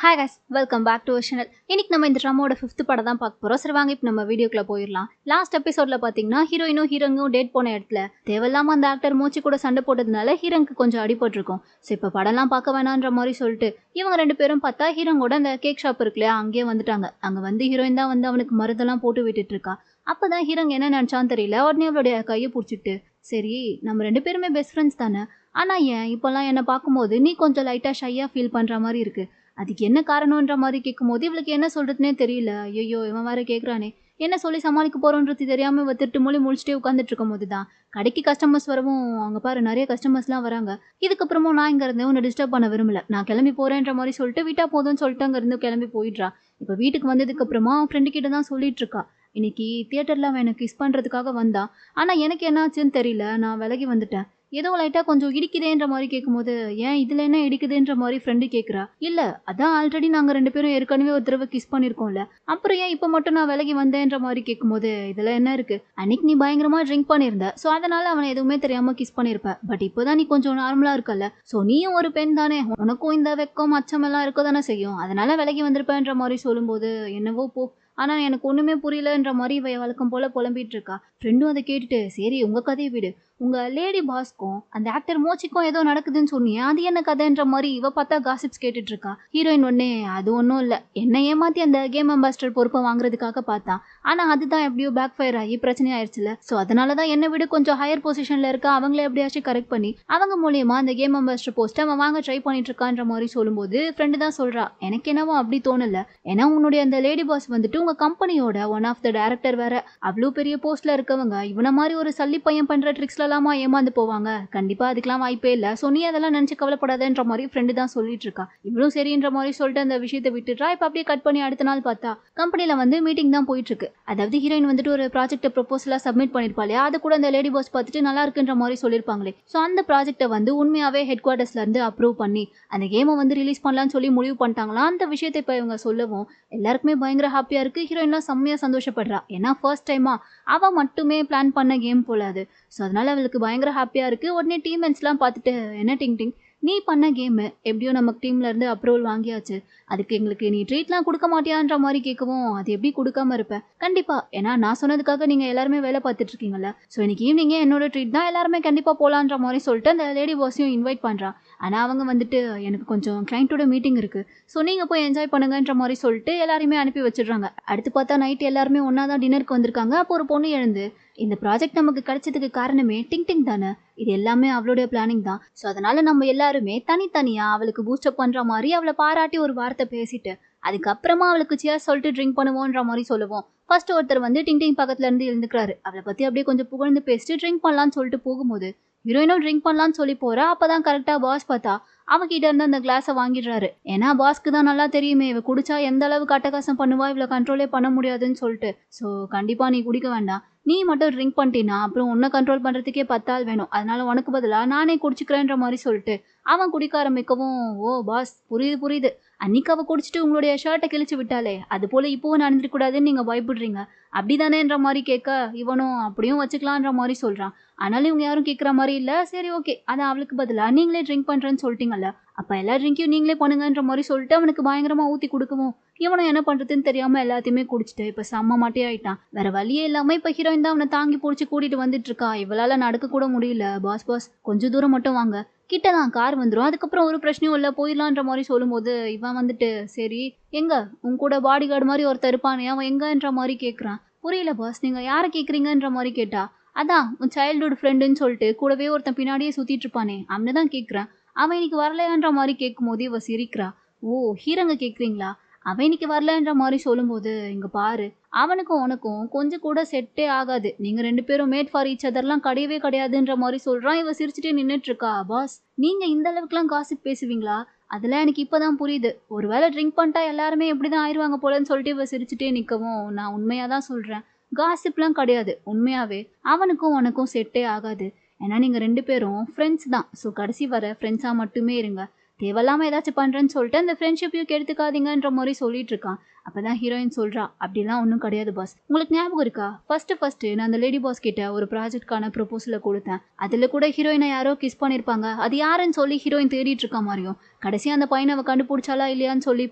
Hi guys, welcome back to our channel. இன்னைக்கு நம்ம இந்த ட்ராமாவோட 5th படம் தான் பார்க்க போகிறோம். சரி வாங்க இப்போ நம்ம வீடியோக்குள்ள போயிடலாம். லாஸ்ட் எபிசோடில் பார்த்தீங்கன்னா ஹீரோயினும் ஹீரோங்கும் டேட் போன இடத்துல தேவையில்லாமல் அந்த ஆக்டர் மூச்சு கூட சண்டை போட்டதுனால ஹீரோங்க்கு கொஞ்சம் அடிபட்டிருக்கும். ஸோ இப்போ படம்லாம் பார்க்க வேணான்ற மாதிரி சொல்லிட்டு இவங்க ரெண்டு பேரும் பார்த்தா ஹீரோங்கோட அந்த கேக் ஷாப் இருக்கு இல்லையா, அங்கேயே வந்துட்டாங்க. அங்கே வந்து ஹீரோயின் தான் வந்து அவனுக்கு மருந்தெல்லாம் போட்டு விட்டுட்டு இருக்கா. அப்போ தான் ஹீரோங்க என்ன நினச்சான்னு தெரியல, உடனே அவளுடைய கையை பிடிச்சிட்டு, சரி நம்ம ரெண்டு பேருமே பெஸ்ட் ஃப்ரெண்ட்ஸ் தானே, ஆனால் ஏன் இப்போல்லாம் என்னை பார்க்கும்போது நீ கொஞ்சம் லைட்டாக ஷையாக ஃபீல் பண்ணுற மாதிரி இருக்குது, அதுக்கு என்ன காரணம்ன்ற மாதிரி கேட்கும்போது இவளுக்கு என்ன சொல்கிறதுனே தெரியல. ஐயோ இவன் வேறு கேட்குறானே, என்ன சொல்லி சமாளிக்க போகிறோன்றது தெரியாமல் இவ திருட்டு மொழி முழிச்சிட்டே உட்காந்துட்டு இருக்கும் போது தான் கடைக்கு கஸ்டமர்ஸ் வரவும், அங்கே பாரு நிறைய கஸ்டமர்ஸ்லாம் வராங்க. இதுக்கப்புறமும் நான் இங்கே இருந்தேன் உன்னை டிஸ்டர்ப் பண்ண விரும்பல, நான் கிளம்பி போகிறேன்ற மாதிரி சொல்லிட்டு விட்டா போதும்னு சொல்லிட்டு அங்கேருந்து கிளம்பி போயிடுறா. இப்போ வீட்டுக்கு வந்ததுக்கப்புறமா அவன் ஃப்ரெண்டு கிட்ட தான் சொல்லிட்டு இருக்கா, இன்னைக்கு தியேட்டரில் அவன் எனக்கு கிஸ் பண்ணுறதுக்காக வந்தான், ஆனால் எனக்கு என்னாச்சுன்னு தெரியல, நான் விலகி வந்துட்டேன், ஏதோ லைட்டாக கொஞ்சம் இடிக்குதேன்ற மாதிரி கேட்கும்போது, ஏன் இதில் என்ன இடிக்குதுன்ற மாதிரி ஃப்ரெண்டு கேட்குறா. இல்லை அதான் ஆல்ரெடி நாங்கள் ரெண்டு பேரும் ஏற்கனவே ஒரு தடவை கிஸ் பண்ணியிருக்கோம்ல, அப்புறம் ஏன் இப்போ மட்டும் நான் விலகி வந்தேன்ற மாதிரி கேட்கும்போது, இதில் என்ன இருக்குது, அன்னைக்கு நீ பயங்கரமாக ட்ரிங்க் பண்ணியிருந்த, ஸோ அதனால் அவனை எதுவுமே தெரியாமல் கிஸ் பண்ணியிருப்ப, பட் இப்போ தான் நீ கொஞ்சம் நார்மலாக இருக்கல, ஸோ நீயும் ஒரு பெண் தானே, உனக்கும் இந்த வெக்கம் அச்சமெல்லாம் இருக்க தானே செய்யும், அதனால் விலகி வந்திருப்பேன்ற மாதிரி சொல்லும்போது, என்னவோ போ, ஆனால் எனக்கு ஒன்றுமே புரியலன்ற மாதிரி இவ வழக்கம் போல் புலம்பிட்டு இருக்கா. ஃப்ரெண்டும் அதை கேட்டுட்டு, சரி உங்கள் கதையை விடு, உங்கள் லேடி பாஸ்க்கும் அந்த ஆக்டர் மோச்சிக்கும் ஏதோ நடக்குதுன்னு சொன்னியே, அது என்ன கதைன்ற மாதிரி இவ பார்த்தா காசிப்ஸ் கேட்டுட்டு இருக்கா. ஹீரோயின் ஒன்னே, அது ஒன்றும் இல்லை, என்னை ஏமாற்றி அந்த கேம் அம்பாஸ்டர் பொறுப்பை வாங்குறதுக்காக பார்த்தா, ஆனால் அதுதான் எப்படியோ பேக் ஃபயர் ஆகி பிரச்சனை ஆயிடுச்சுல, ஸோ அதனால தான் என்னை விட கொஞ்சம் ஹையர் பொசிஷனில் இருக்க அவங்கள எப்படியாச்சும் கரெக்ட் பண்ணி அவங்க மூலியமாக அந்த கேம் அம்பாஸ்டர் போஸ்ட்டை அவன் வாங்க ட்ரை பண்ணிட்டு இருக்கான்ற மாதிரி சொல்லும்போது ஃப்ரெண்டு தான் சொல்கிறா, எனக்கு என்னவோ அப்படி தோணலை, ஏன்னா உன்னுடைய அந்த லேடி பாஸ் வந்துட்டு உங்கள் கம்பெனியோட ஒன் ஆஃப் த டைரக்டர் வேற, அவ்வளோ பெரிய போஸ்ட்டில் இருக்கவங்க இவனை மாதிரி ஒரு சல்லி பையன் பண்ணுற ட்ரிக்ஸ்லாமா ஏமாந்து போவாங்க, கண்டிப்பாக அதுக்கெல்லாம் வாய்ப்பே இல்லை, ஸோ நீ அதெல்லாம் நினச்சி கவலைப்படாதன்ற மாதிரி ஃப்ரெண்டு தான் சொல்லிட்டு இருக்கா. இவ்வளோ சரின்ற மாதிரி சொல்லிட்டு அந்த விஷயத்தை விட்டுட்டா. இப்போ அப்படியே கட் பண்ணி அடுத்த நாள் பார்த்தா கம்பெனியில் வந்து மீட்டிங் தான் போயிட்டு இருக்கு. அதாவது ஹீரோயின் வந்துட்டு ஒரு ப்ராஜெக்ட் ப்ரொபோசலாக சப்மிட் பண்ணியிருப்பாளே, அது கூட அந்த லேடி பாஸ் பார்த்துட்டு நல்லா இருக்குன்ற மாதிரி சொல்லியிருப்பாங்களே, ஸோ அந்த ப்ராஜெக்டை வந்து உண்மையாகவே ஹெட் குவார்ட்டர்ஸ்லேருந்து அப்ரூவ் பண்ணி அந்த கேமை வந்து ரிலீஸ் பண்ணலான்னு சொல்லி முடிவு பண்ணிட்டாங்களா. அந்த விஷயத்தை இப்போ இவங்க சொல்லவும் எல்லாருக்குமே பயங்கர ஹாப்பியாக இருக்குது. ஹீரோயின்லாம் செம்மையாக சந்தோஷப்படுறா, ஏன்னா ஃபர்ஸ்ட் டைமாக அவள் மட்டுமே பிளான் பண்ண கேம் போல அது, ஸோ அதனால் அவளுக்கு பயங்கர ஹாப்பியாக இருக்குது. உடனே டீம்மேட்ஸ்லாம் பார்த்துட்டு, என்ன டிங் டிங் நீ பண்ண கேமு எப்படியோ நமக்கு டீம்லேருந்து அப்ரூவல் வாங்கியாச்சு, அதுக்கு எங்களுக்கு நீ ட்ரீட்லாம் கொடுக்க மாட்டியான்ற மாதிரி கேட்கவும், அது எப்படி கொடுக்காம இருப்பேன், கண்டிப்பாக, ஏன்னா நான் சொன்னதுக்காக நீங்கள் எல்லாருமே வேலை பார்த்துட்டு இருக்கீங்கல்ல, ஸோ இன்னைக்கு ஈவினிங்கே என்னோட ட்ரீட் தான், எல்லாருமே கண்டிப்பாக போகலான்ற மாதிரி சொல்லிட்டு அந்த லேடி பாஸையும் இன்வைட் பண்ணுறான். ஆனால் அவங்க வந்துட்டு, எனக்கு கொஞ்சம் கிளைண்ட்டோட மீட்டிங் இருக்குது, ஸோ நீங்கள் போய் என்ஜாய் பண்ணுங்கன்ற மாதிரி சொல்லிட்டு எல்லாருமே அனுப்பி வச்சிடுறாங்க. அடுத்து பார்த்தா நைட் எல்லாருமே ஒன்றா தான் டின்னருக்கு வந்திருக்காங்க. அப்போ ஒரு பொண்ணு எழுந்து, இந்த ப்ராஜெக்ட் நமக்கு கிடைச்சதுக்கு காரணமே டிங் டிங் தானே, இது எல்லாமே அவளுடைய பிளானிங் தான், ஸோ அதனால நம்ம எல்லாருமே தனித்தனியாக அவளுக்கு பூஸ்டப் பண்ணுற மாதிரி அவளை பாராட்டி ஒரு வார்த்தை பேசிட்டு அதுக்கப்புறமா அவளுக்கு சியர் சொல்லிட்டு ட்ரிங்க் பண்ணுவோன்ற மாதிரி சொல்லுவோம். ஃபர்ஸ்ட் ஒருத்தர் வந்து டிங் டிங் பக்கத்துல இருந்து எழுந்துக்கிறாரு. அவளை பற்றி அப்படியே கொஞ்சம் புகழ்ந்து பேசிட்டு ட்ரிங்க் பண்ணலான்னு சொல்லிட்டு போகும்போது ஹீரோயினும் ட்ரிங்க் பண்ணலான்னு சொல்லி போகிறா. அப்போ தான் கரெக்டாக பாஸ் பார்த்தா அவகிட்ட இருந்து அந்த கிளாஸை வாங்கிடுறாரு. ஏன்னா பாஸ்க்கு தான் நல்லா தெரியுமே இவ குடிச்சா எந்த அளவுக்கு அட்டகாசம் பண்ணுவா, இவளை கண்ட்ரோலே பண்ண முடியாதுன்னு சொல்லிட்டு, ஸோ கண்டிப்பாக நீ குடிக்க வேண்டாம், நீ மட்டும் ட்ரிங்க் பண்ணிட்டீன்னா அப்புறம் உன்னை கண்ட்ரோல் பண்ணுறதுக்கே 10 ஆள் வேணும், அதனால உனக்கு பதிலாக நானே குடிச்சிக்கிறேன்ற மாதிரி சொல்லிட்டு அவன் குடிக்க ஆரம்பிக்கவும், ஓ பாஸ் புரியுது புரியுது, அன்னைக்கு அவள் குடிச்சிட்டு உங்களுடைய ஷர்ட்டை கிழிச்சு விட்டாலே அது போல் இப்போவும் நடந்துடக்கூடாதுன்னு நீங்கள் பயப்படுறீங்க அப்படிதானேன்ற மாதிரி கேட்க, இவனும் அப்படியும் வச்சுக்கலான்ற மாதிரி சொல்கிறான். ஆனாலும் இவங்க யாரும் கேட்குற மாதிரி இல்லை. சரி ஓகே, அதான் அவளுக்கு பதிலாக நீங்களே ட்ரிங்க் பண்ணுறேன்னு சொல்லிட்டீங்கல்ல, அப்போ எல்லா ட்ரிங்க்கையும் நீங்களே பண்ணுங்கன்ற மாதிரி சொல்லிட்டு அவனுக்கு பயங்கரமாக ஊற்றி கொடுக்கவும் இவனும் என்ன பண்ணுறதுன்னு தெரியாமல் எல்லாத்தையுமே குடிச்சிட்டு இப்போ செம்ம மாட்டே ஆயிட்டான். வேற வழியே இல்லாமல் இப்போ ஹீரோயின் தான் அவனை தாங்கி பிடிச்சி கூட்டிகிட்டு வந்துட்டு இருக்கா. இவளால் நடக்க கூட முடியல. பாஸ் பாஸ் கொஞ்சம் தூரம் மட்டும் வாங்க, கிட்ட தான் கார் வந்துடும், அதுக்கப்புறம் ஒரு பிரச்சனையும் இல்லை போயிடலான்ற மாதிரி சொல்லும்போது இவன் வந்துட்டு, சரி எங்க உன் கூட பாடி கார்டு மாதிரி ஒருத்தர் இருப்பானே அவன் எங்கன்ற மாதிரி கேட்குறான். புரியல பாஸ், நீங்கள் யாரை கேட்குறீங்கன்ற மாதிரி கேட்டா, அதான் உன் சைல்டுஹுட் ஃப்ரெண்டுன்னு சொல்லிட்டு கூடவே ஒருத்தன் பின்னாடியே சுற்றிட்டு இருப்பானே அவனை தான் கேட்குறேன், அவன் இன்னைக்கு வரலையான்ற மாதிரி கேட்கும்போது இவ சிரிக்கிறா. ஓ ஹீரோங்க கேட்குறீங்களா, அவன் இன்னைக்கு வரலன்ற மாதிரி சொல்லும்போது, இங்கே பாரு அவனுக்கும் உனக்கும் கொஞ்சம் கூட செட்டே ஆகாது, நீங்கள் ரெண்டு பேரும் மேட் ஃபார் ஈச் அதர்லாம் கிடையவே கிடையாதுன்ற மாதிரி சொல்கிறான். இவ சிரிச்சுட்டே நின்றுட்டு இருக்கா. பாஸ் நீங்கள் இந்த அளவுக்குலாம் காசிப் பேசுவீங்களா, அதெல்லாம் எனக்கு இப்போ தான் புரியுது, ஒரு வேளை ட்ரிங்க் பண்ணிட்டா எல்லாருமே எப்படி தான் ஆயிடுவாங்க போலன்னு சொல்லிட்டு இவ சிரிச்சுட்டே நிற்கவும், நான் உண்மையாக தான் சொல்கிறேன், காசிப்லாம் கிடையாது, உண்மையாகவே அவனுக்கும் உனக்கும் செட்டே ஆகாது, ஏன்னா நீங்கள் ரெண்டு பேரும் ஃப்ரெண்ட்ஸ் தான், ஸோ கடைசி வர ஃப்ரெண்ட்ஸாக மட்டுமே இருங்க, தேவையில்லாம ஏதாச்சும் பண்றேன்னு சொல்லிட்டு அந்த ஃப்ரெண்ட்ஷிப்பையும் கெடுத்துக்காதீங்கன்ற மாதிரி சொல்லிட்டு இருக்கான். அப்பதான் ஹீரோயின் சொல்றா, அப்படிலாம் ஒன்றும் கிடையாது பாஸ். உங்களுக்கு ஞாபகம் இருக்கா, ஃபர்ஸ்ட் நான் அந்த லேடி பாஸ் கிட்ட ஒரு ப்ராஜெக்ட்கான ப்ரொபோசலை கொடுத்தேன். அதுல கூட ஹீரோயினை யாரோ கிஸ் பண்ணிருப்பாங்க, அது யாருன்னு சொல்லி ஹீரோயின் தேடிட்டு இருக்க மாதிரியும் கடைசி அந்த பையனை அவ கண்டுபிடிச்சாலா இல்லையான்னு சொல்லி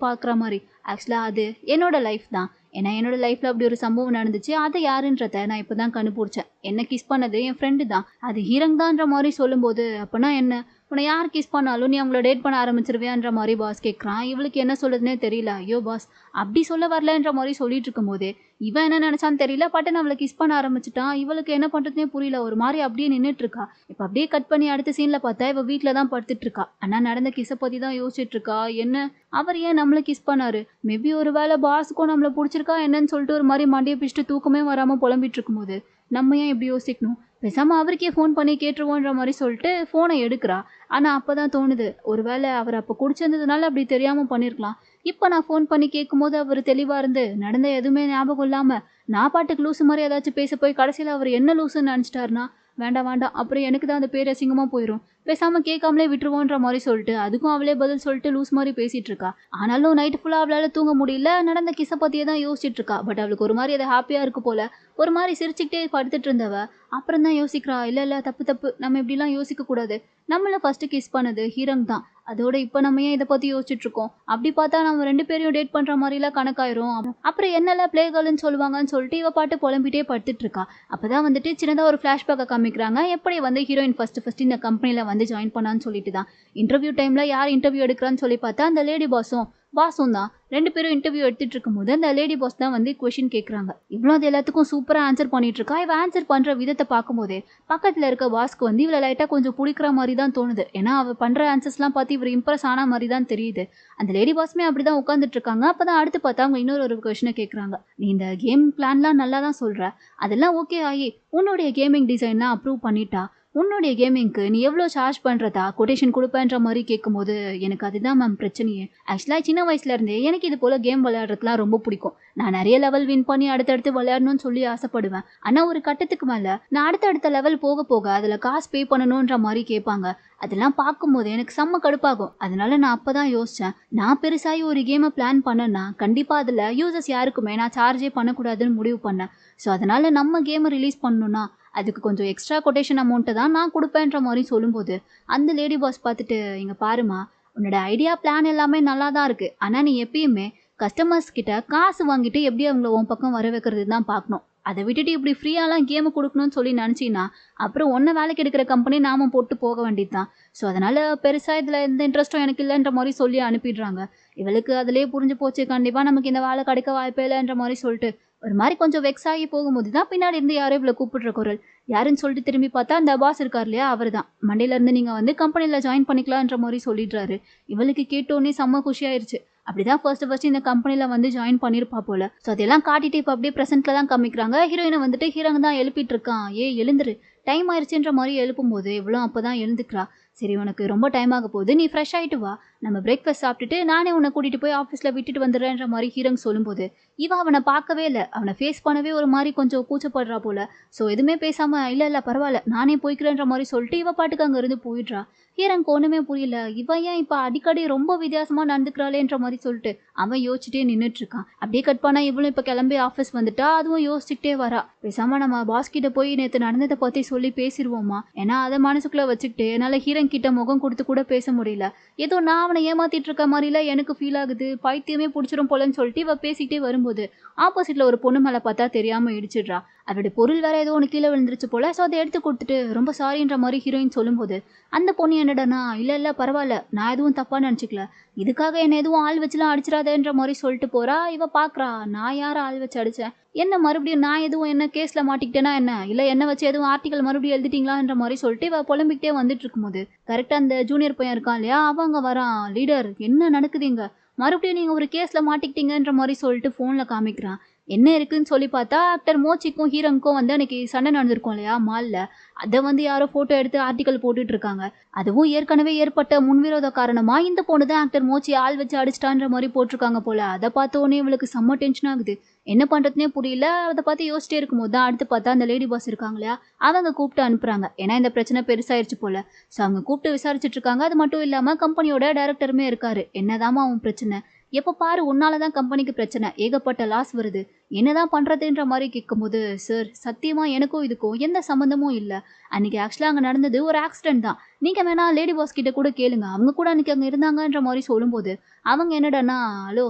பாக்குற மாதிரி. ஆக்சுவலா அது என்னோட லைஃப் தான். ஏன்னா என்னோட லைஃப்ல அப்படி ஒரு சம்பவம் நடந்துச்சு, அதை யாருன்றத நான் இப்பதான் கண்டுபிடிச்சேன். என்ன கிஸ் பண்ணது என் ஃப்ரெண்டு தான், அது ஹீரங் தான்ற மாதிரி சொல்லும்போது, அப்பனா என்ன, உன்னை யார் கிஸ் பண்ணாலும் நீ அவங்கள டேட் பண்ண ஆரம்பிச்சிருவியான்ற மாதிரி பாஸ் கேட்குறான். இவளுக்கு என்ன சொல்றதுனே தெரியல. ஐயோ பாஸ், அப்படி சொல்ல வரலன்ற மாதிரி சொல்லிட்டு இருக்கும் போதே இவன் என்ன நினைச்சான்னு தெரியல, பட்டன் அவளை கிஸ் பண்ண ஆரம்பிச்சுட்டான். இவளுக்கு என்ன பண்றதுனே புரியல, ஒரு மாதிரி அப்படியே நின்றுட்டு இருக்கா. இப்ப அப்படியே கட் பண்ணி அடுத்த சீன்ல பார்த்தா இவ வீட்டுல தான் படுத்துட்டு இருக்கா. ஆனா நடந்த கிஸை பத்தி தான் யோசிச்சுட்டு இருக்கா. என்ன, அவர் ஏன் நம்மள கிஸ் பண்ணாரு, மேபி ஒரு வேளை பாஸுக்கும் நம்மள பிடிச்சிருக்கா என்னன்னு சொல்லிட்டு ஒரு மாதிரி மண்டியை பிடிச்சிட்டு தூக்கமே வராம புலம்பிட்டு இருக்கும்போது நம்ம ஏன் இப்படி யோசிக்கணும், பேசாம அவருக்கே ஃபோன் பண்ணி கேட்டுருவோன்ற மாதிரி சொல்லிட்டு ஃபோனை எடுக்கிறா. ஆனா அப்பதான் தோணுது, ஒருவேளை அவர் அப்ப குடிச்சிருந்ததுனால அப்படி தெரியாம பண்ணிருக்கலாம். இப்ப நான் ஃபோன் பண்ணி கேட்கும்போது அவர் தெளிவா இருந்து நடந்த எதுவுமே ஞாபகம் இல்லாம நான் பாட்டுக்கு லூசு மாதிரி ஏதாச்சும் பேச போய் கடைசியில அவர் என்ன லூசுன்னு நினைச்சிட்டாருன்னா, வேண்டாம் வேண்டாம், அப்புறம் எனக்கு தான் அந்த பேர் அசிங்கமா போயிடும், பேசாம கேட்காமலே விட்டுருவோன்ற மாதிரி சொல்லிட்டு அதுக்கும் அவளே பதில் சொல்லிட்டு லூஸ் மாதிரி பேசிட்டு இருக்கா. ஆனாலும் நைட் ஃபுல்லா அவளால தூங்க முடியல, நடந்த கிச பத்தியே தான் யோசிச்சுட்டு இருக்கா. பட் அவளுக்கு ஒரு மாதிரி அதை ஹாப்பியா இருக்கு போல, ஒரு மாதிரி சிரிச்சுக்கிட்டே படுத்துட்டு இருந்தவ அப்புறம் தான் யோசிக்கிறா, இல்ல தப்பு தப்பு, நம்ம இப்படிலாம் யோசிக்க கூடாது. நம்மள ஃபர்ஸ்ட் கிஸ் பண்ணது ஹீரங் தான், அதோட இப்ப நம்ம ஏன் இதை பத்தி யோசிச்சுட்டு இருக்கோம், அப்படி பார்த்தா நம்ம 2 பேரையும் டேட் பண்ற மாதிரி எல்லாம் கணக்காயிரும், அப்புறம் என்னெல்லாம் பிளே கேர்ள்னு சொல்லுவாங்கன்னு சொல்லிட்டு இவ பாட்டு புலம்பிட்டே படுத்துட்டு இருக்கா. அப்பதான் வந்துட்டு சின்னதா ஒரு ஃபிளாஷ்பேக்கை காமிக்கிறாங்க. எப்படி வந்து ஹீரோயின் ஃபர்ஸ்ட் இந்த கம்பெனில வந்து ஜாயின் பண்ணான்னு சொல்லிட்டு தான். இன்டர்வியூ டைம்ல யார் இன்டர்வியூ எடுக்கிறான்னு சொல்லி பார்த்தா அந்த லேடி பாஸும் தான். 2 பேரும் இன்டர்வியூ எடுத்துட்டு இருக்கும்போது அந்த லேடி பாஸ் தான் வந்து கொஸ்டின் கேட்குறாங்க. இவ்வளோ அது எல்லாத்துக்கும் சூப்பரா ஆன்சர் பண்ணிட்டு இருக்கா. இவ ஆன்சர் பண்ற விதத்தை பார்க்கும்போதே பக்கத்துல இருக்க பாஸ்க்கு வந்து இவளை லைட்டா கொஞ்சம் பிடிக்கிற மாதிரி தான் தோணுது. ஏன்னா அவ பண்ற ஆன்சர்ஸ்லாம் பார்த்து இவர் இம்ப்ரெஸ் ஆன மாதிரி தான் தெரியுது. அந்த லேடி பாஸ்மே அப்படிதான் உட்காந்துட்டு இருக்காங்க. அப்பதான் அடுத்து பார்த்தா அவங்க இன்னொரு கொஸ்டினை கேட்குறாங்க. நீ இந்த கேம் பிளான்லாம் நல்லா தான் சொல்ற, அதெல்லாம் ஓகே ஆகி உன்னுடைய கேமிங் டிசைன்லாம் அப்ரூவ் பண்ணிட்டா, உன்னுடைய கேமிங்க்கு நீ எவ்வளோ சார்ஜ் பண்ணுறதா கொட்டேஷன் கொடுப்பேன்ற மாதிரி கேட்கும்போது எனக்கு அதுதான் மேம் பிரச்சனையே. ஆக்சுவலாக சின்ன வயசுல இருந்தே எனக்கு இது போல் கேம் விளையாடுறதுலாம் ரொம்ப பிடிக்கும். நான் நிறைய லெவல் வின் பண்ணி அடுத்தடுத்து விளையாடணும்னு சொல்லி ஆசைப்படுவேன். ஆனால் ஒரு கட்டத்துக்கு மேலே நான் அடுத்தடுத்த லெவல் போக போக அதில் காசு பே பண்ணணுன்ற மாதிரி கேட்பாங்க. அதெல்லாம் பார்க்கும்போது எனக்கு செம்ம கடுப்பாகும். அதனால நான் அப்பதான் யோசிச்சேன், நான் பெருசாகி ஒரு கேமை பிளான் பண்ணேன்னா கண்டிப்பா அதுல யூசர்ஸ் யாருக்குமே நான் சார்ஜே பண்ணக்கூடாதுன்னு முடிவு பண்ணேன். ஸோ அதனால நம்ம கேமை ரிலீஸ் பண்ணணும்னா அதுக்கு கொஞ்சம் எக்ஸ்ட்ரா கொட்டேஷன் அமௌண்ட்டை தான் நான் கொடுப்பேன்ற மாதிரி சொல்லும்போது அந்த லேடி பாஸ் பார்த்துட்டு, இங்க பாருமா, உன்னோட ஐடியா பிளான் எல்லாமே நல்லா தான் இருக்கு, ஆனா நீ எப்பயுமே கஸ்டமர்ஸ் கிட்ட காசு வாங்கிட்டு எப்படி அவங்கள உன் பக்கம் வர வைக்கிறது தான் பார்க்கணும். அதை விட்டுட்டு இப்படி ஃப்ரீயாலாம் கேமு கொடுக்கணும்னு சொல்லி நினச்சின்னா அப்புறம் ஒன்றை வேலைக்கு எடுக்கிற கம்பெனி நாம போட்டு போக வேண்டியது தான். ஸோ அதனால பெருசாக இதில் எந்த இன்ட்ரெஸ்ட்டும் எனக்கு இல்லைன்ற மாதிரி சொல்லி அனுப்பிடுறாங்க. இவளுக்கு அதிலே புரிஞ்சு போச்சு, கண்டிப்பாக நமக்கு இந்த வேலை கிடைக்க வாய்ப்பே இல்லைன்ற மாதிரி சொல்லிட்டு ஒரு மாதிரி கொஞ்சம் வெக்ஸ் ஆகி போகும்போது தான் பின்னாடி இருந்து யாரோ இவ்வளோ கூப்பிடுற குரல். யாருன்னு சொல்லிட்டு திரும்பி பார்த்தா அந்த பாஸ் இருக்கார் இல்லையா, அவர் தான். மண்டேலேருந்து நீங்கள் வந்து கம்பெனியில் ஜாயின் பண்ணிக்கலான்ற மாதிரி சொல்லிடுறாரு. இவளுக்கு கேட்டோன்னே செம்ம குஷியாயிருச்சு. அப்படிதான் ஃபர்ஸ்ட் இந்த கம்பெனியில் வந்து ஜாயின் பண்ணியிருப்பா போல. ஸோ அதெல்லாம் காட்டிட்டு இப்போ அப்படியே ப்ரெசென்ட்ல தான் காமிக்கிறாங்க. ஹீரோயினை வந்துட்டு ஹீரோங்க தான் எழுப்பிட்டு இருக்கான். எழுந்துரு, டைம் ஆயிடுச்சுன்ற மாதிரி எழுப்பும் போது இவ்வளோ அப்பதான் எழுந்துக்கிறா. சரி, உனக்கு ரொம்ப டைம் ஆக போகுது, நீ ஃப்ரெஷ் ஆகிட்டு வா, நம்ம பிரேக்ஃபாஸ்ட் சாப்பிட்டுட்டு நானே உன்னை கூட்டிகிட்டு போய் ஆஃபீஸில் விட்டுட்டு வந்துடுறேன்ற மாதிரி ஹீரோங்க சொல்லும்போது இவன் அவனை பார்க்கவே இல்லை, அவனை ஃபேஸ் பண்ணவே ஒரு மாதிரி கொஞ்சம் கூச்சப்படுறா போல. ஸோ எதுவுமே பேசாமல் இல்லை பரவாயில்ல நானே போய்க்கிறேன்ற மாதிரி சொல்லிட்டு இவ பாட்டுக்கு அங்கேருந்து போயிடுறா. ஹீரோங்க ஒன்றுமே புரியல, இவன் ஏன் இப்போ அடிக்கடி ரொம்ப வித்தியாசமாக நடந்துக்கிறாளேன்ற மாதிரி சொல்லிட்டு அவன் யோசிச்சுட்டே நின்றுட்டு இருக்கான். அப்படியே கட் பண்ணா இவளும் இப்போ கிளம்பி ஆஃபீஸ் வந்துட்டா. அதுவும் யோசிச்சுக்கிட்டே வரா, பேசாமல் நம்ம பாஸ் கிட்ட போய் நேற்று நடந்ததை பற்றி சொல்லி பேசிடுவோமா, ஏன்னா அதை மனசுக்குள்ளே வச்சுக்கிட்டு என்னால் ஹீரோங்க கிட்ட முகம் கொடுத்து கூட பேச முடியல. ஏதோ நான் அவனை ஏமாத்திட்டு இருக்க மாதிரில எனக்கு ஃபீல் ஆகுது, பைத்தியமே பிடிச்சிரும் போலன்னு சொல்லிட்டு இவ பேசிக்கிட்டே வரும்போது ஆப்போசிட்ல ஒரு பொண்ணு மேலே பார்த்தா தெரியாம இடிச்சிடுறா. அவருடைய பொருள் வேற ஏதோ ஒன்று கீழே விழுந்துருச்சு போல. ஸோ அதை எடுத்து கொடுத்துட்டு ரொம்ப சாரின்ற மாதிரி ஹீரோயின் சொல்லும்போது அந்த பொண்ணு என்னடனா, இல்லை பரவாயில்ல, நான் எதுவும் தப்பா நினச்சிக்கல, இதுக்காக என்ன எதுவும் ஆள் வச்சுலாம் அடிச்சிடாதேன்ற மாதிரி சொல்லிட்டு போறா. இவ பாக்குறா, நான் யாரை ஆள் வச்சு அடிச்சேன், என்ன மறுபடியும் நான் எதுவும் என்ன கேஸ்ல மாட்டிக்கிட்டேனா என்ன, இல்லை என்ன வச்சு எதுவும் ஆர்டிகல் மறுபடியும் எழுதிட்டீங்களான்ற மாதிரி சொல்லிட்டு இவ புலம்பிக்கிட்டே வந்துட்டு இருக்கும்போது கரெக்டா அந்த ஜூனியர் பையன் இருக்கான் இல்லையா, அவங்க வரான். லீடர், என்ன நடக்குதுங்க, மறுபடியும் நீங்க ஒரு கேஸ்ல மாட்டிக்கிட்டீங்கன்ற மாதிரி சொல்லிட்டு போன்ல காமிக்கிறான். என்ன இருக்குன்னு சொல்லி பார்த்தா ஆக்டர் மோச்சிக்கும் ஹீரோனுக்கும் வந்து அன்னைக்கு சண்டை நடந்திருக்கும் இல்லையா மால்ல. அதை வந்து யாரோ ஃபோட்டோ எடுத்து ஆர்டிக்கல் போட்டுட்டு இருக்காங்க. அதுவும் ஏற்கனவே ஏற்பட்ட முன்விரோத காரணமா இந்த பொண்ணு தான் ஆக்டர் மோச்சி ஆள் வச்சு அடிச்சிட்டான்ற மாதிரி போட்டிருக்காங்க போல. அதை பார்த்த உடனே இவளுக்கு செம்ம டென்ஷன் ஆகுது. என்ன பண்றதுனே புரியல. அதை பார்த்து யோசிச்சிட்டே இருக்கும்போது தான் அடுத்து பார்த்தா அந்த லேடி பாஸ் இருக்காங்க இல்லையா, அவங்க கூப்பிட்டு அனுப்புறாங்க. ஏன்னா இந்த பிரச்சனை பெருசாயிருச்சு போல. ஸோ அவங்க கூப்பிட்டு விசாரிச்சுட்டு இருக்காங்க. அது மட்டும் இல்லாம கம்பெனியோட டைரக்டருமே இருக்காரு. என்னதாம்மா அவன் பிரச்சனை, எப்ப பாரு உன்னாலதான் கம்பெனிக்கு பிரச்சனை, ஏகப்பட்ட லாஸ் வருது, என்னதான் பண்றதுன்ற மாதிரி கேட்கும்போது, சார் சத்தியமா எனக்கும் இதுக்கும் எந்த சம்மந்தமும் இல்லை. அன்னைக்கு ஆக்சுவலா அங்க நடந்தது ஒரு ஆக்சிடென்ட் தான். நீங்க வேணா லேடி பாஸ் கிட்ட கூட கேளுங்க, அவங்க கூட அன்னைக்கு அங்க இருந்தாங்கன்ற மாதிரி சொல்லும்போது அவங்க என்னடான்னா, ஹலோ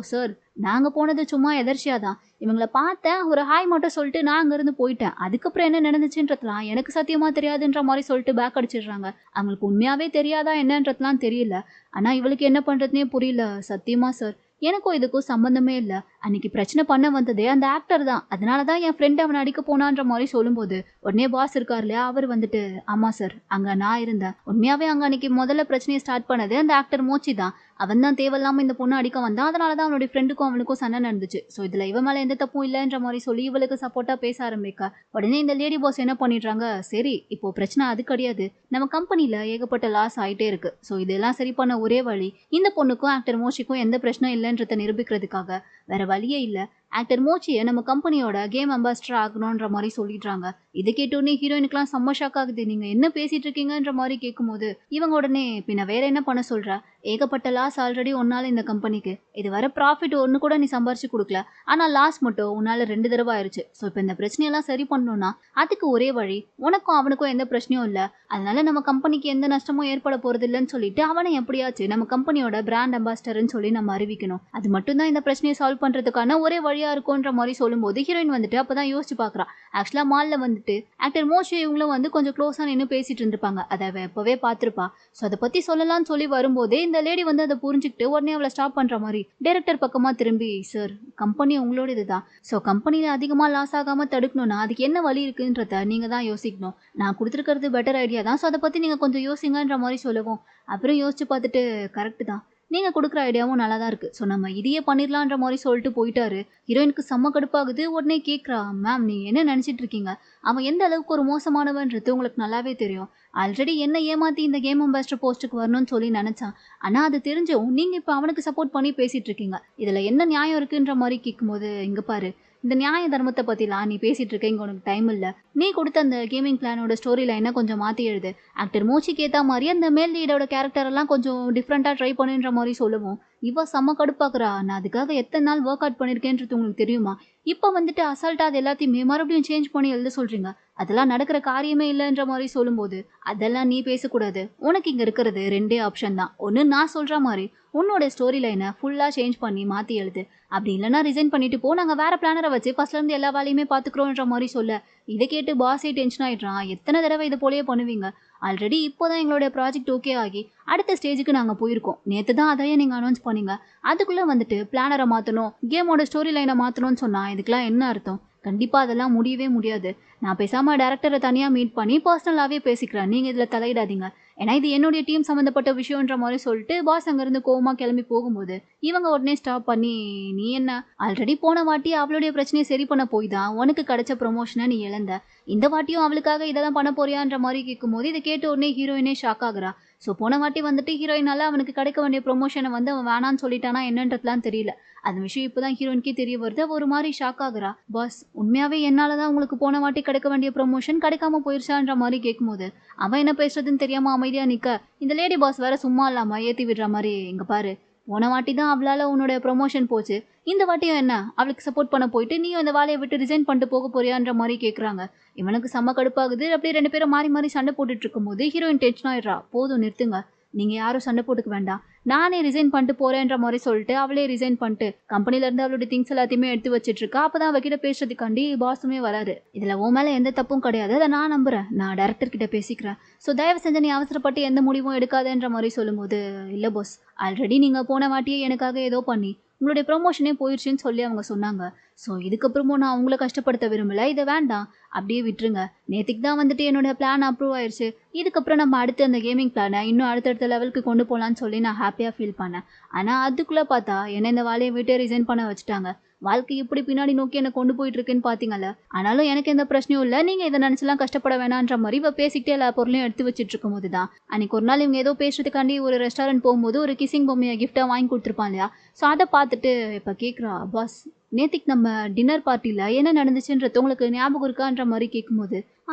சார், நாங்க போனது சும்மா எதர்ச்சியா தான். இவங்கள பார்த்தேன், ஒரு ஹாய் மட்டும் சொல்லிட்டு நான் அங்கிருந்து போயிட்டேன். அதுக்கப்புறம் என்ன நடந்துச்சுன்றதுலாம் எனக்கு சத்தியமா தெரியாதுன்ற மாதிரி சொல்லிட்டு பேக் அடிச்சிடுறாங்க. அவங்களுக்கு உண்மையாவே தெரியாதா என்னன்றதுலாம் தெரியல. ஆனா இவளுக்கு என்ன பண்றதுனே புரியல. சத்தியமா சார், எனக்கும் இதுக்கும் சம்பந்தமே இல்லை. அன்னைக்கு பிரச்சனை பண்ண வந்ததே அந்த ஆக்டர் தான். அதனாலதான் என் ஃப்ரெண்ட் அவனை அடிக்க போனான்ற மாதிரி சொல்லும்போது உடனே பாஸ் இருக்கார் இல்லையா, அவர் வந்துட்டு, ஆமா சார், அங்க நான் இருந்தேன். உண்மையாவே அங்க அன்னைக்கு முதல்ல பிரச்சனையை ஸ்டார்ட் பண்ணது அந்த ஆக்டர் மோச்சி தான். அவன் தான் தேவையில்லாம இந்த பொண்ணு அடிக்க வந்தான். அதனாலதான் அவனுடைய ஃப்ரெண்டுக்கும் அவனுக்கும் சண்டை நடந்துச்சு. ஸோ இதுல இவன் மேல எந்த தப்பும் இல்லைன்ற மாதிரி சொல்லி இவளுக்கு சப்போர்ட்டா பேச ஆரம்பிக்க உடனே இந்த லேடி பாஸ் என்ன பண்ணிடுறாங்க, சரி இப்போ பிரச்சனை அது கிடையாது, நம்ம கம்பெனில ஏகப்பட்ட லாஸ் ஆயிட்டே இருக்கு. ஸோ இதெல்லாம் சரி பண்ண ஒரே வழி, இந்த பொண்ணுக்கும் ஆக்டர் மோச்சிக்கும் எந்த பிரச்சனையும் இல்லைன்றதை நிரூபிக்கிறதுக்காக வேற வழியே இல்லை, ஆக்டர் மோச்சியை நம்ம கம்பெனியோட கேம் அம்பாசிடர் ஆகணுன்ற மாதிரி சொல்லிடுறாங்க. இதை கேட்டோடனே ஹீரோயினுக்குலாம் செம்ம ஷாக் ஆகுது. நீங்க என்ன பேசிட்டு இருக்கீங்கன்ற மாதிரி கேட்கும்போது இவங்க உடனே, பின்ன வேற என்ன பண்ண சொல்ற, ஏகப்பட்ட லாஸ் ஆல்ரெடி ஒன்னால இந்த கம்பெனிக்கு, இது வர ப்ராஃபிட் ஒன்று கூட நீ சம்பாரிச்சு கொடுக்கல, ஆனா லாஸ் மட்டும் உன்னால 2 தடவை ஆயிருச்சு. ஸோ இப்போ இந்த பிரச்சனையெல்லாம் சரி பண்ணணும்னா அதுக்கு ஒரே வழி, உனக்கும் அவனுக்கும் எந்த பிரச்சனையும் இல்லை, அதனால நம்ம கம்பெனிக்கு எந்த நஷ்டமும் ஏற்பட போறது இல்லைன்னு சொல்லிட்டு அவனை எப்படியாச்சு நம்ம கம்பெனியோட பிராண்ட் அம்பாசிடர்னு சொல்லி நம்ம அறிவிக்கணும். அது மட்டும் தான் இந்த பிரச்சனையை சால்வ் பண்றதுக்கான ஒரே வழியா இருக்கும்ன்ற மாதிரி சொல்லும்போது ஹீரோயின் வந்துட்டு அப்பதான் யோசிச்சு பாக்குறா. ஆக்சுவலா மால்ல வந்துட்டு ஆக்டர் மோஷி இவங்களும் வந்து கொஞ்சம் க்ளோஸா நின்று பேசிட்டு இருந்திருப்பாங்க. அதை அவ எப்பவே பார்த்திருப்பா. ஸோ அதை பத்தி சொல்லலாம்னு சொல்லி வரும்போதே இந்த லேடி வந்து அதை புரிஞ்சுக்கிட்டு உடனே அவளை ஸ்டாப் பண்ற மாதிரி டைரக்டர் பக்கமா திரும்பி, சார் கம்பெனி உங்களோட இதுதான். ஸோ கம்பெனியில அதிகமா லாஸ் ஆகாம தடுக்கணும்னா அதுக்கு என்ன வழி இருக்குன்றத நீங்க தான் யோசிக்கணும். நான் கொடுத்துருக்கிறது பெட்டர் ஐடியா தான். ஸோ அதை பத்தி நீங்க கொஞ்சம் யோசிங்கன்ற மாதிரி சொல்லவும் அப்புறம் யோசிச்சு பார்த்துட்டு, கரெக்ட் தான், நீங்க கொடுக்குற ஐடியாவும் நல்லா தான் இருக்கு. ஸோ நம்ம இதையே பண்ணிடலான்ற மாதிரி சொல்லிட்டு போயிட்டாரு. ஹீரோயினுக்கு செம்ம கடுப்பாகுது. உடனே கேட்குறா, மேம் நீங்க என்ன நினைச்சிட்டு இருக்கீங்க, அவன் எந்த அளவுக்கு ஒரு மோசமானவன்றது உங்களுக்கு நல்லாவே தெரியும். ஆல்ரெடி என்ன ஏமாத்தி இந்த கேம் அம்பாசிடர் போஸ்ட்டுக்கு வரணும்னு சொல்லி நினைச்சான். ஆனா அது தெரிஞ்சும் நீங்க இப்ப அவனுக்கு சப்போர்ட் பண்ணி பேசிட்டு இருக்கீங்க. இதுல என்ன நியாயம் இருக்குன்ற மாதிரி கேட்கும்போது, இங்க பாரு, இந்த நியாய தர்மத்தை பத்திலாம் நீ பேசிட்டு இருக்க, இங்க உனக்கு டைம் இல்ல. நீ கொடுத்த அந்த கேமிங் பிளானோட ஸ்டோரி லைனை கொஞ்சம் மாத்தி எழுது. ஆக்டர் மோச்சிக்கு ஏத்த மாதிரி அந்த மேல் லீடோட கேரக்டர் எல்லாம் கொஞ்சம் டிஃப்ரெண்டா ட்ரை பண்ணுன்ற மாதிரி சொல்லுவோம். இவ செம்ம கடுப்பாக்குறா. நான் அதுக்காக எத்தனை நாள் ஒர்க் அவுட் பண்ணிருக்கேன்றது உங்களுக்கு தெரியுமா, இப்ப வந்துட்டு அசால்ட்டா அது எல்லாத்தையுமே மறுபடியும் சேஞ்ச் பண்ணி எழுத சொல்றீங்க, அதெல்லாம் நடக்கிற காரியமே இல்லைன்ற மாதிரி சொல்லும்போது, அதெல்லாம் நீ பேசக்கூடாது. உனக்கு இங்க இருக்கிறது 2 ஆப்ஷன் தான். ஒன்னு நான் சொல்ற மாதிரி உன்னோட ஸ்டோரி லைனை ஃபுல்லா சேஞ்ச் பண்ணி மாத்தி எழுது, அப்படி இல்லைன்னா ரிசைன் பண்ணிட்டு போ, நாங்க வேற பிளானரை வச்சு ஃபர்ஸ்ட்ல இருந்து எல்லா வேலையுமே பாத்துக்கிறோன்ற மாதிரி சொல்ல, இதை கேட்டு பாஸே டென்ஷன் ஆயிடுறான். எத்தனை தடவை இது போலயே பண்ணுவீங்க, ஆல்ரெடி இப்போதான் எங்களுடைய ப்ராஜெக்ட் ஓகே ஆகி அடுத்த ஸ்டேஜுக்கு நாங்க போயிருக்கோம். நேத்து தான் அதையே நீங்க அனௌன்ஸ் பண்ணீங்க. அதுக்குள்ள வந்துட்டு பிளானரை மாத்தணும், கேமோட ஸ்டோரி லைனை மாத்தணும்னு சொன்னா இதுக்கெல்லாம் என்ன அர்த்தம்? கண்டிப்பா அதெல்லாம் முடியவே முடியாது. நான் பேசாம டேரக்டரை தனியா மீட் பண்ணி பர்சனலாவே பேசிக்கிறேன், நீங்க இதுல தலையிடாதீங்க. ஏன்னா இது என்னுடைய டீம் சம்மந்தப்பட்ட விஷயம்ன்ற மாதிரி சொல்லிட்டு பாஸ் அங்கிருந்து கோவமா கிளம்பி போகும்போது இவங்க உடனே ஸ்டாப் பண்ணி, நீ என்ன ஆல்ரெடி போன வாட்டி அவளுடைய பிரச்சனையை சரி பண்ண போய் தான் உனக்கு கிடைச்ச ப்ரொமோஷனை நீ இழந்த, இந்த வாட்டியும் அவளுக்காக இதெல்லாம் பண்ண போறியான்ற மாதிரி கேட்கும்போது இதை கேட்ட உடனே ஹீரோயினே ஷாக் ஆகுறா. ஸோ போன வாட்டி வந்துட்டு ஹீரோயினால அவனுக்கு கிடைக்க வேண்டிய ப்ரொமோஷனை வந்து அவன் வேணான்னு சொல்லிட்டானா என்னன்றதுலாம் தெரியல. அந்த விஷயம் இப்போதான் ஹீரோயினுக்கே தெரிய வருது. ஒரு மாதிரி ஷாக் ஆகுறா. பாஸ் உண்மையாவே என்னாலதான் உங்களுக்கு போன வாட்டி கிடைக்க வேண்டிய ப்ரொமோஷன் கிடைக்காம போயிருச்சான்ற மாதிரி கேட்கும்போது அவன் என்ன பேசுறதுன்னு தெரியாம அமைதியா நிக்க, இந்த லேடி பாஸ் வேற சும்மா இல்லாம ஏத்தி விடுற மாதிரி, இங்க பாரு, போன வாட்டி தான் அவளால உன்னோட ப்ரொமோஷன் போச்சு, இந்த வாட்டியும் என்ன அவளுக்கு சப்போர்ட் பண்ண போயிட்டு நீயும் இந்த வேலையை விட்டு ரிசைன் பண்ணிட்டு போக போறியான்ற மாதிரி கேட்குறாங்க. இவனுக்கு செம்ம கடுப்பாகுது. அப்படியே 2 பேரும் மாறி மாறி சண்டை போட்டுட்டு இருக்கும்போது ஹீரோயின் டென்ஷன் ஆயிடுறா. போதும் நிறுத்துங்க, நீங்க யாரும் சண்டை போட்டுக்க வேண்டாம், நானே ரிசைன் பண்ணிட்டு போறேன்ற மாதிரி சொல்லிட்டு அவளே ரிசைன் பண்ணிட்டு கம்பெனில இருந்து அவளோட திங்ஸ் எல்லாத்தையுமே எடுத்து வச்சிட்டு இருக்கா. அப்பதான் அவகிட்ட பேசுறதுக்காண்டி பாஸுமே வராரு. இதுல உன் மேல எந்த தப்பும் கிடையாது, அதை நான் நம்புறேன், நான் டைரக்டர் கிட்ட பேசிக்கிறேன். ஸோ தயவு செஞ்சு நீ அவசரப்பட்டு எந்த முடிவும் எடுக்காதன்ற மாதிரி சொல்லும்போது, இல்ல பாஸ், ஆல்ரெடி நீங்க போன வாட்டியே எனக்காக ஏதோ பண்ணி உங்களுடைய ப்ரொமோஷனே போயிடுச்சுன்னு சொல்லி அவங்க சொன்னாங்க. ஸோ இதுக்கப்புறமும் நான் அவங்கள கஷ்டப்படுத்த விரும்பல, இதை வேண்டாம், அப்படியே விட்டுருங்க. நேற்றுக்கு தான் வந்துட்டு என்னோட பிளான் அப்ரூவ் ஆயிடுச்சு. இதுக்கப்புறம் நம்ம அடுத்து அந்த கேமிங் பிளானை இன்னும் அடுத்தடுத்த லெவலுக்கு கொண்டு போகலான்னு சொல்லி நான் ஹாப்பியாக ஃபீல் பண்ணேன். ஆனால் அதுக்குள்ளே பார்த்தா என்னை இந்த வேலையை விட்டு ரிசைன் பண்ண வச்சுட்டாங்க. வாழ்க்கை எப்படி பின்னாடி நோக்கி என்ன கொண்டு போயிட்டு இருக்குன்னு பாத்தீங்கல்ல. ஆனாலும் எனக்கு எந்த பிரச்சனையும் இல்ல, நீங்க இதை நினைச்செல்லாம் கஷ்டப்பட வேணான்ற மாதிரி இவ பேசிக்கிட்டே எல்லா பொருளையும் எடுத்து வச்சிட்டு இருக்கும் போதுதான் அன்னைக்கு ஒரு நாள் இவங்க ஏதோ பேசுறதுக்காண்டி ஒரு ரெஸ்டாரண்ட் போகும்போது ஒரு கிசிங் பொம்மையை கிஃப்டா வாங்கி கொடுத்துருப்பான் இல்லையா. ஸோ அதை பார்த்துட்டு இப்ப கேட்குறா, பாஸ் நேத்திக்கு நம்ம டின்னர் பார்ட்டியில் என்ன நடந்துச்சுன்றது உங்களுக்கு ஞாபகம் இருக்கான்ற மாதிரி கேட்கும்போது,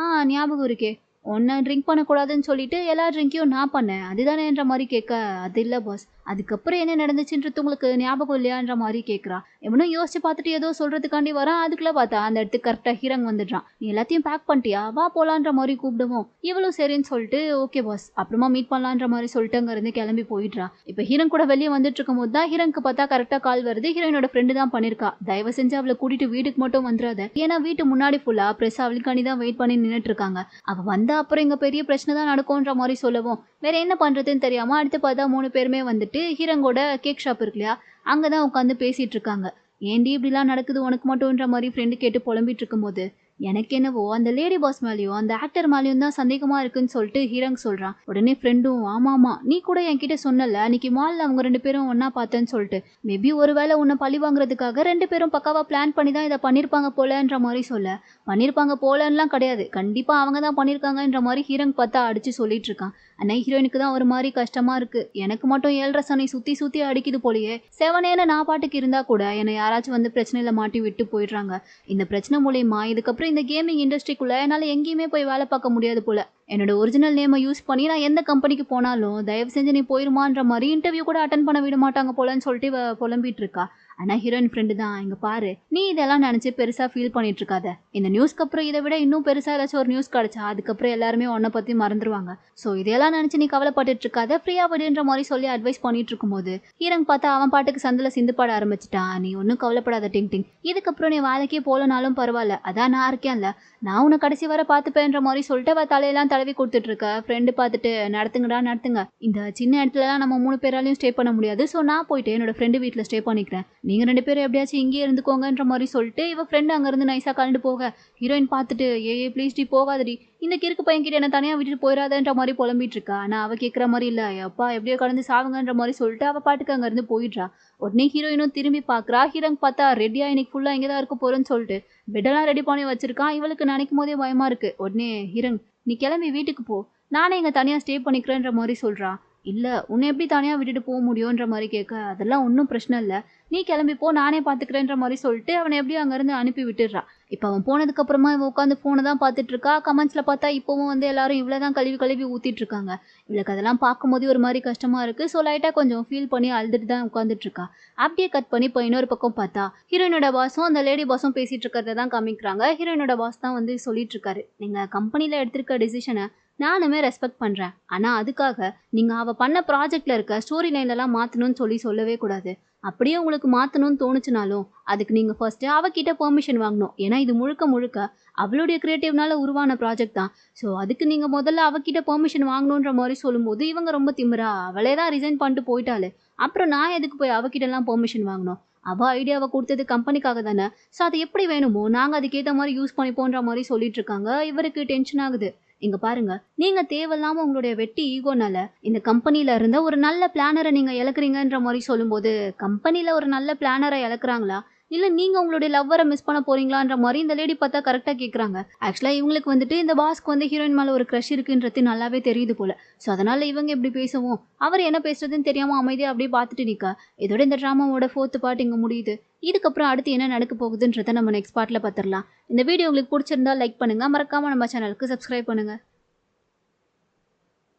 ஞாபகம் இருக்கே, ஒன்றை ட்ரிங்க் பண்ணக்கூடாதுன்னு சொல்லிட்டு எல்லா ட்ரிங்க்கையும் நான் பண்ணேன் அதுதானேன்ற மாதிரி கேட்க, அது இல்லை பாஸ், அதுக்கப்புறம் என்ன நடந்துச்சுன்றது உங்களுக்கு ஞாபகம் இல்லையான்ற மாதிரி கேட்குறா. எவனும் யோசிச்சு பார்த்துட்டு ஏதோ சொல்றதுக்காண்டி வரான். அதுக்குள்ள பார்த்தா அந்த இடத்துக்கு கரெக்டாக ஹீரங் வந்துடுறான். நீ எல்லாத்தையும் பேக் பண்ணிட்டியா, வா போலான்ற மாதிரி கூப்பிடுவோம். இவளும் சரின்னு சொல்லிட்டு ஓகே பாஸ் அப்புறமா மீட் பண்ணலான்ற மாதிரி சொல்லிட்டு அங்க இருந்து கிளம்பி போயிடுறா. இப்போ ஹீரங் கூட வெளியே வந்துட்டு இருக்கும் போது தான் ஹீரங்க்கு பார்த்தா கரெக்டாக கால் வருது. ஹீரோயினோட ஃப்ரெண்டு தான் பண்ணிருக்கா. தயவு செஞ்சு அவளை கூட்டிட்டு வீட்டுக்கு மட்டும் வந்துடாத, ஏன்னா வீட்டு முன்னாடி ஃபுல்லா பிரஸ் அவளுக்காண்டி தான் வெயிட் பண்ணி நின்றுட்டு இருக்காங்க. அவ வந்தா அப்புறம் இங்க பெரிய பிரச்சனை தான் நடக்கும்ன்ற மாதிரி சொல்லவும் வேற என்ன பண்றதுன்னு தெரியாம அடுத்து பார்த்தா 3 பேருமே வந்துட்டு ஹீரங்கோட கேக் ஷாப் இருக்கு இல்லையா, அங்கதான் உட்காந்து பேசிட்டு இருக்காங்க. ஏண்டி இப்படிலாம் நடக்குது உனக்கு மட்டும்ன்ற மாதிரி ஃப்ரெண்டு கேட்டு புலம்பிட்டு இருக்கும்போது, எனக்கு என்னவோ அந்த லேடி பாஸ் மேலேயும் அந்த ஆக்டர் மேலேயும் தான் சந்தேகமா இருக்குன்னு சொல்லிட்டு ஹீரங் சொல்றான். உடனே ஃப்ரெண்டும் ஆமாமா நீ கூட என்கிட்ட சொன்னல அன்னைக்கு மால்ல அவங்க 2 பேரும் ஒன்னா பார்த்தேன்னு சொல்லிட்டு, மேபி ஒருவேளை உன்னை பழி வாங்குறதுக்காக 2 பேரும் பக்காவா பிளான் பண்ணி தான் இதை பண்ணிருப்பாங்க போலன்ற மாதிரி சொல்ல, பண்ணிருப்பாங்க போலன்னுலாம் கிடையாது, கண்டிப்பா அவங்க தான் பண்ணிருக்காங்கன்ற மாதிரி ஹீரங் பார்த்தா அடிச்சு சொல்லிட்டு இருக்கான். ஆனா ஹீரோயினுக்கு தான் ஒரு மாதிரி கஷ்டமா இருக்கு. எனக்கு மட்டும் 7.5 சனி சுத்தி சுத்தி அடிக்குது போலயே, செவனேன்னு நான் பாட்டுக்கு இருந்தா கூட என்னை யாராச்சும் வந்து பிரச்சனையில மாட்டி விட்டு போயிடுறாங்க. இந்த பிரச்சனை மூலியமா இதுக்கப்புறம் இந்த கேமிங் இண்டஸ்ட்ரிக்குள்ள என்னால எங்கேயுமே போய் வேலை பார்க்க முடியாது போல. என்னோட ஒரிஜினல் நேமை யூஸ் பண்ணி நான் எந்த கம்பெனிக்கு போனாலும் தயவு செஞ்சு நீ போயிருமான்ற மாதிரி இன்டர்வியூ கூட அட்டன் பண்ண விட மாட்டாங்க போலன்னு சொல்லிட்டு இவ புலம்பிட்டு இருக்கா. ஆனா ஹீரோயின் ஃப்ரெண்டு தான், இங்க பாரு நீ இதெல்லாம் நினைச்சு பெருசா ஃபீல் பண்ணிட்டு இருக்காத, இந்த நியூஸ்க்கு அப்புறம் இதை விட இன்னும் பெருசா ஏதாச்சும் ஒரு நியூஸ் கிடைச்சா அதுக்கப்புறம் எல்லாருமே உன்னை பத்தி மறந்துடுவாங்க. ஸோ இதெல்லாம் நினைச்சு நீ கவலைப்பட்டுட்டு இருக்காத, ஃப்ரீயா விடுன்ற மாதிரி சொல்லி அட்வைஸ் பண்ணிட்டு இருக்கும்போது ஹீரங் பார்த்தா அவன் பாட்டுக்கு சந்தில சிந்து பாட ஆரம்பிச்சிட்டான். நீ ஒன்னும் கவலைப்படாத டிங் டிங், இதுக்கப்புறம் நீ வேலைக்கே போலனாலும் பரவாயில்ல, அதான் நான் இருக்கேன்ல, நான் உன்னை கடைசி வர பார்த்துப்பேன்ற மாதிரி சொல்லிட்டு அவ தலையெல்லாம் தடவி கொடுத்துட்டு இருக்க. ஃப்ரெண்டு பார்த்துட்டு நடத்துங்கடா நடத்துங்க, இந்த சின்ன இடத்துலலாம் நம்ம 3 பேராலையும் ஸ்டே பண்ண முடியாது, ஸோ நான் போயிட்டு என்னோட ஃப்ரெண்டு வீட்டில் ஸ்டே பண்ணிக்கிறேன், நீங்க 2 பேரும் எப்படியாச்சும் இங்கேயே இருந்துக்கோங்கன்ற மாதிரி சொல்லிட்டு இவ ஃப்ரெண்டு அங்கேருந்து நைஸாக கலந்து போக ஹீரோயின் பார்த்துட்டு ப்ளீஸ் டி போகாதடி, இந்த கிறுக்கு பையன் கிட்ட என்ன தனியாக விட்டுட்டு போயிடாதன்ற மாதிரி புலம்பிட்டு இருக்கா. ஆனால் அவள் கேட்குற மாதிரி இல்லை, அப்பா எப்படியோ கலந்து சாவுங்கன்ற மாதிரி சொல்லிட்டு அவள் பாட்டுக்கு அங்கேருந்து போயிடுறா. உடனே ஹீரோயினும் திரும்பி பார்க்குறா. ஹீரோயின் பார்த்தா ரெடியா இன்னைக்கு ஃபுல்லாக இங்கே தான் இருக்க போகிறேன்னு சொல்லிட்டு பெட்டெல்லாம் ரெடி பண்ணி வச்சிருக்கான். இவளுக்கு நினைக்கும் போதே பயமா இருக்கு. உடனே ஹீரோயின் நீ கிளம்பி வீட்டுக்கு போ, நானே இங்கே தனியாக ஸ்டே பண்ணிக்கிறேன்ற மாதிரி சொல்கிறா. இல்லை உன்னை எப்படி தனியாக விட்டுட்டு போக முடியுன்ற மாதிரி கேட்க, அதெல்லாம் ஒன்றும் பிரச்சனை இல்லை, நீ கிளம்பி போ நானே பார்த்துக்கிறேன்ற மாதிரி சொல்லிட்டு அவனை எப்படியும் அங்கேருந்து அனுப்பி விட்டுடுறா. இப்போ அவன் போனதுக்கு அப்புறமா இவன் உட்காந்து ஃபோனை தான் பார்த்துட்டு இருக்கா. கமெண்ட்ஸில் பார்த்தா இப்போவும் வந்து எல்லாரும் இவ்வளோ தான் கழுவி கழுவி ஊற்றிட்டு இருக்காங்க. இவளுக்கு அதெல்லாம் பார்க்கும்போது ஒரு மாதிரி கஷ்டமாக இருக்குது. ஸோ லைட்டாக கொஞ்சம் ஃபீல் பண்ணி அழுதுட்டு தான் உட்காந்துட்டு இருக்கா. அப்படியே கட் பண்ணி இப்போ இன்னொரு பக்கம் பார்த்தா ஹீரோயினோட பாஸும் அந்த லேடி பாஸும் பேசிட்டு இருக்கிறத தான் காமிக்கிறாங்க. ஹீரோயினோட பாஸ் தான் வந்து சொல்லிட்டு இருக்காரு, நீங்கள் கம்பெனியில் எடுத்திருக்க டிசிஷனை நானுமே ரெஸ்பெக்ட் பண்ணுறேன், ஆனால் அதுக்காக நீங்கள் அவள் பண்ண ப்ராஜெக்டில் இருக்க ஸ்டோரி லைன்லலாம் மாற்றணும்னு சொல்லவே கூடாது. அப்படியே உங்களுக்கு மாற்றணும்னு தோணுச்சுனாலும் அதுக்கு நீங்கள் ஃபர்ஸ்ட்டு அவகிட்ட பெர்மிஷன் வாங்கணும். ஏன்னா இது முழுக்க முழுக்க அவளுடைய கிரியேட்டிவ்னால உருவான ப்ராஜெக்ட் தான். ஸோ அதுக்கு நீங்கள் முதல்ல அவகிட்ட பெர்மிஷன் வாங்கணுன்ற மாதிரி சொல்லும்போது இவங்க ரொம்ப திமிரா, அவளே தான் ரிசைன் பண்ணிட்டு போயிட்டாலே, அப்புறம் நான் எதுக்கு போய் அவகிட்டலாம் பெர்மிஷன் வாங்கணும், அவள் ஐடியாவை கொடுத்தது கம்பெனிக்காக தானே, ஸோ அது எப்படி வேணுமோ நாங்கள் அதுக்கேற்ற மாதிரி யூஸ் பண்ணிப்போன்ற மாதிரி சொல்லிட்டு இருக்காங்க. இவருக்கு டென்ஷன் ஆகுது. இங்க பாருங்க, நீங்க தேவையில்லாம உங்களுடைய வெட்டி ஈகோனால இந்த கம்பெனில இருந்த ஒரு நல்ல பிளானரை நீங்க இழக்குறீங்கன்ற மாதிரி சொல்லும்போது, கம்பெனில ஒரு நல்ல பிளானரை இழக்குறாங்களா இல்ல நீங்க உங்களுடைய லவ்வரை மிஸ் பண்ண போறீங்களான்ற மாதிரி இந்த லேடி பார்த்தா கரெக்டா கேக்குறாங்க. ஆக்சுவலா இவங்களுக்கு வந்துட்டு இந்த பாஸ்க்கு வந்து ஹீரோயின் மேல ஒரு க்ரஷ் இருக்குன்றது நல்லாவே தெரியுது போல. ஸோ அதனால இவங்க எப்படி பேசவும் அவர் என்ன பேசுறதுன்னு தெரியாம அமைதியா அப்படியே பார்த்துட்டு நிக்க. இதோட இந்த ட்ராமாவோட 4th பார்ட் இங்க முடியுது. இதுக்கப்புறம் அடுத்து என்ன நடக்க போகுதுன்றதை நம்ம நெக்ஸ்ட் பார்ட்ல பார்த்துடலாம். இந்த வீடியோ உங்களுக்கு பிடிச்சிருந்தா லைக் பண்ணுங்க, மறக்காம நம்ம சேனலுக்கு சப்ஸ்கிரைப் பண்ணுங்க.